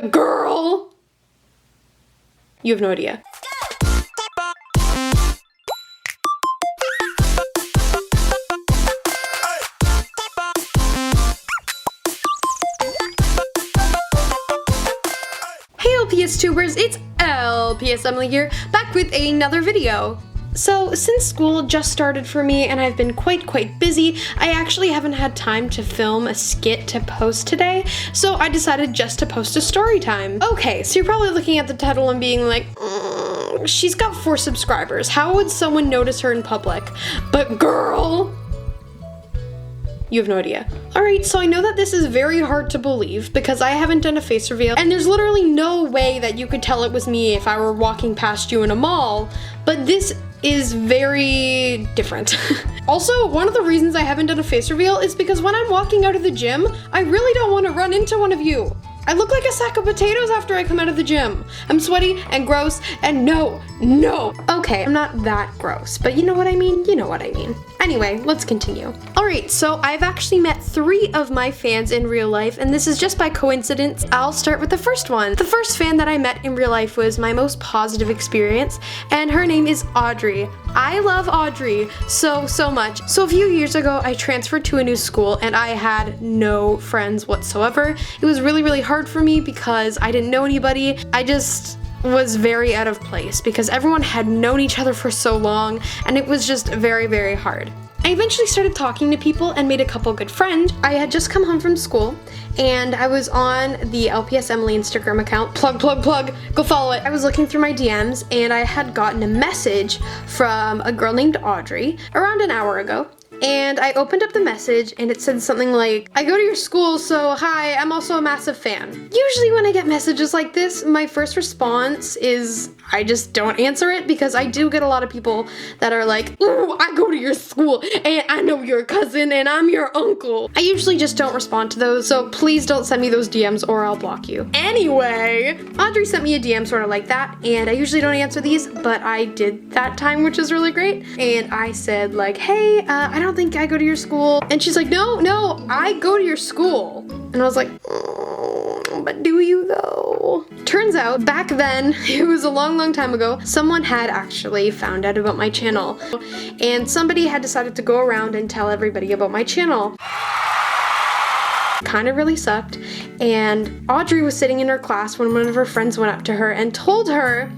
But girl, you have no idea. Hey LPSTubers, it's LPS Emily here, back with another video. So, since school just started for me and I've been quite busy, I actually haven't had time to film a skit to post today, so I decided just to post a story time. Okay, so you're probably looking at the title and being like, she's got 4 subscribers, how would someone notice her in public? But girl, you have no idea. Alright, so I know that this is very hard to believe because I haven't done a face reveal, and there's literally no way that you could tell it was me if I were walking past you in a mall, but this is very different. Also, one of the reasons I haven't done a face reveal is because when I'm walking out of the gym, I really don't want to run into one of you. I look like a sack of potatoes after I come out of the gym. I'm sweaty and gross and no. Okay, I'm not that gross, but you know what I mean? You know what I mean. Anyway, let's continue. Alright, so I've actually met 3 of my fans in real life, and this is just by coincidence. I'll start with the first one. The first fan that I met in real life was my most positive experience, and her name is Audrey. I love Audrey so much. So a few years ago, I transferred to a new school, and I had no friends whatsoever. It was really hard for me because I didn't know anybody. I just was very out of place because everyone had known each other for so long, and it was just very hard. I eventually started talking to people and made a couple good friends. I had just come home from school and I was on the LPS Emily Instagram account. Plug, go follow it. I was looking through my DMs and I had gotten a message from a girl named Audrey around an hour ago. And I opened up the message and it said something like, I go to your school, so hi, I'm also a massive fan. Usually when I get messages like this, my first response is I just don't answer it because I do get a lot of people that are like, ooh, I go to your school and I know your cousin and I'm your uncle. I usually just don't respond to those, so please don't send me those DMs or I'll block you. Anyway, Audrey sent me a DM sort of like that, and I usually don't answer these, but I did that time, which is really great. And I said like, hey, I don't think I go to your school. And she's like, no, I go to your school. And I was like, but do you though? Turns out back then, it was a long time ago, someone had actually found out about my channel, and somebody had decided to go around and tell everybody about my channel. Kind of really sucked. And Audrey was sitting in her class when one of her friends went up to her and told her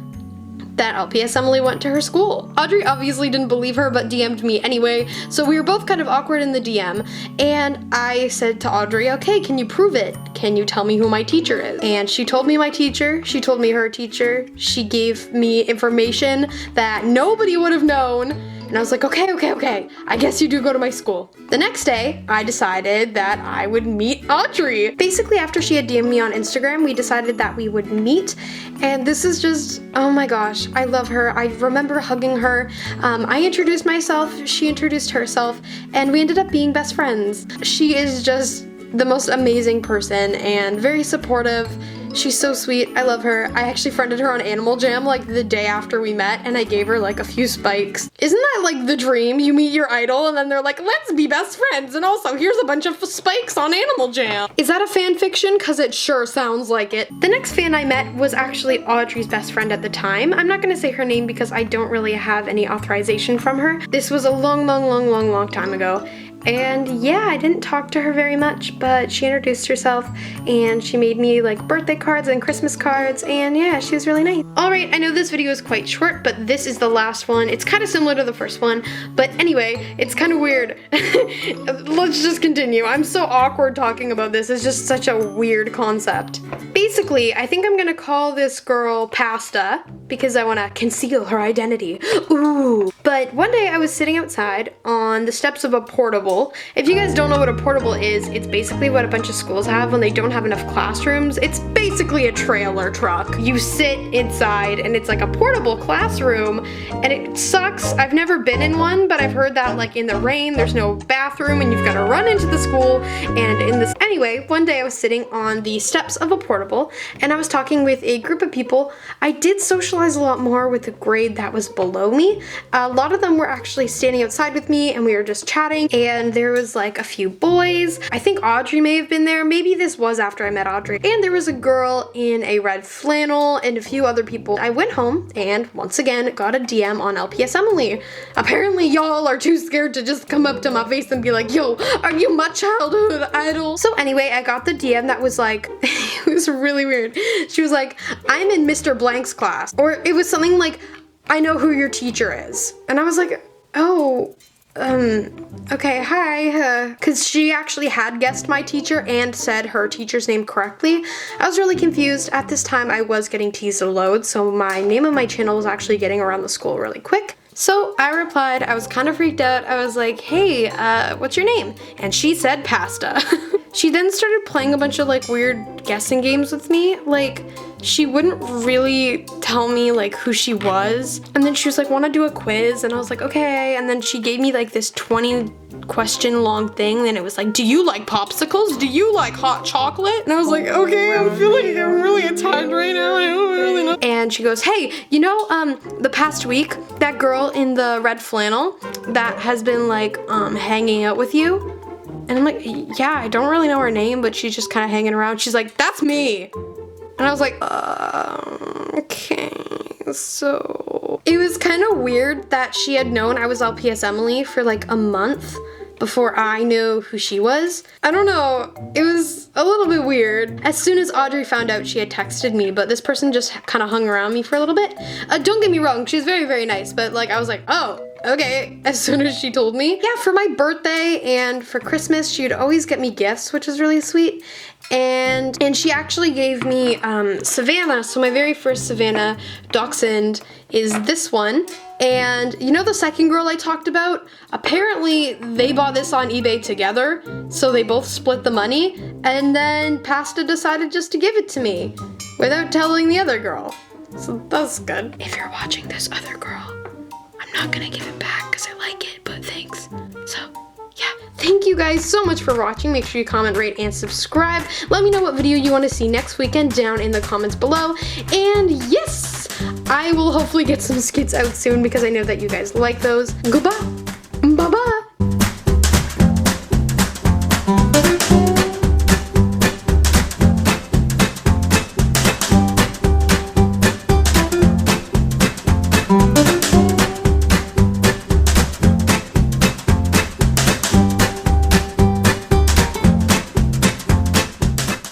that LPS Emily went to her school. Audrey obviously didn't believe her but DM'd me anyway, so we were both kind of awkward in the DM, and I said to Audrey, okay, can you prove it? Can you tell me who my teacher is? And she told me my teacher, she told me her teacher, she gave me information that nobody would have known. And I was like, okay, I guess you do go to my school. The next day, I decided that I would meet Audrey. Basically, after she had DM'd me on Instagram, we decided that we would meet. And this is just, oh my gosh, I love her. I remember hugging her. I introduced myself, she introduced herself, and we ended up being best friends. She is just the most amazing person and very supportive. She's so sweet. I love her. I actually friended her on Animal Jam like the day after we met, and I gave her like a few spikes. Isn't that like the dream? You meet your idol and then they're like, let's be best friends, and also here's a bunch of spikes on Animal Jam. Is that a fan fiction? Cause it sure sounds like it. The next fan I met was actually Audrey's best friend at the time. I'm not gonna say her name because I don't really have any authorization from her. This was a long time ago. And yeah, I didn't talk to her very much, but she introduced herself and she made me like birthday cards and Christmas cards, and yeah, she was really nice. Alright, I know this video is quite short, but this is the last one. It's kind of similar to the first one, but anyway, it's kind of weird. Let's just continue. I'm so awkward talking about this. It's just such a weird concept. Basically, I think I'm gonna call this girl Pasta because I want to conceal her identity. Ooh. But one day I was sitting outside on the steps of a portable. If you guys don't know what a portable is, it's basically what a bunch of schools have when they don't have enough classrooms. It's basically a trailer truck. You sit inside and it's like a portable classroom, and it sucks. I've never been in one, but I've heard that like in the rain, there's no bathroom and you've got to run into the school. And in this, anyway, one day I was sitting on the steps of a portable and I was talking with a group of people. I did socialize a lot more with the grade that was below me. A lot of them were actually standing outside with me and we were just chatting, and there was like a few boys. I think Audrey may have been there. Maybe this was after I met Audrey. And there was a girl in a red flannel and a few other people. I went home and once again got a DM on LPS Emily. Apparently y'all are too scared to just come up to my face and be like, yo, are you my childhood idol? So anyway, I got the DM that was like, it was really weird. She was like, I'm in Mr. Blank's class. Or it was something like, I know who your teacher is. And I was like, oh, okay, hi, cause she actually had guessed my teacher and said her teacher's name correctly. I was really confused. At this time, I was getting teased a load, so my name of my channel was actually getting around the school really quick. So I replied, I was kind of freaked out. I was like, hey, what's your name? And she said pasta. She then started playing a bunch of like weird guessing games with me. Like, she wouldn't really tell me like who she was. And then she was like, wanna do a quiz? And I was like, okay. And then she gave me like this 20 question long thing. And it was like, do you like popsicles? Do you like hot chocolate? And I was like, okay, I'm feeling I'm really tired right now. I don't really know. And she goes, hey, you know, the past week, that girl in the red flannel that has been like hanging out with you? And I'm like, yeah, I don't really know her name, but she's just kind of hanging around. She's like, that's me. And I was like, okay, so. It was kind of weird that she had known I was LPS Emily for like a month before I knew who she was. I don't know, it was a little bit weird. As soon as Audrey found out, she had texted me, but this person just kind of hung around me for a little bit. Don't get me wrong, she's very, very nice, but like I was like, oh, okay, as soon as she told me. Yeah, for my birthday and for Christmas, she would always get me gifts, which is really sweet. And she actually gave me Savannah. So my very first Savannah dachshund is this one. And you know the second girl I talked about? Apparently they bought this on eBay together, so they both split the money, and then Pasta decided just to give it to me without telling the other girl. So that's good. If you're watching this other girl, I'm not gonna give it back because I like it, but thanks. So yeah, thank you guys so much for watching. Make sure you comment, rate, and subscribe. Let me know what video you want to see next weekend down in the comments below. And yes, I will hopefully get some skits out soon because I know that you guys like those. Goodbye. Bye-bye.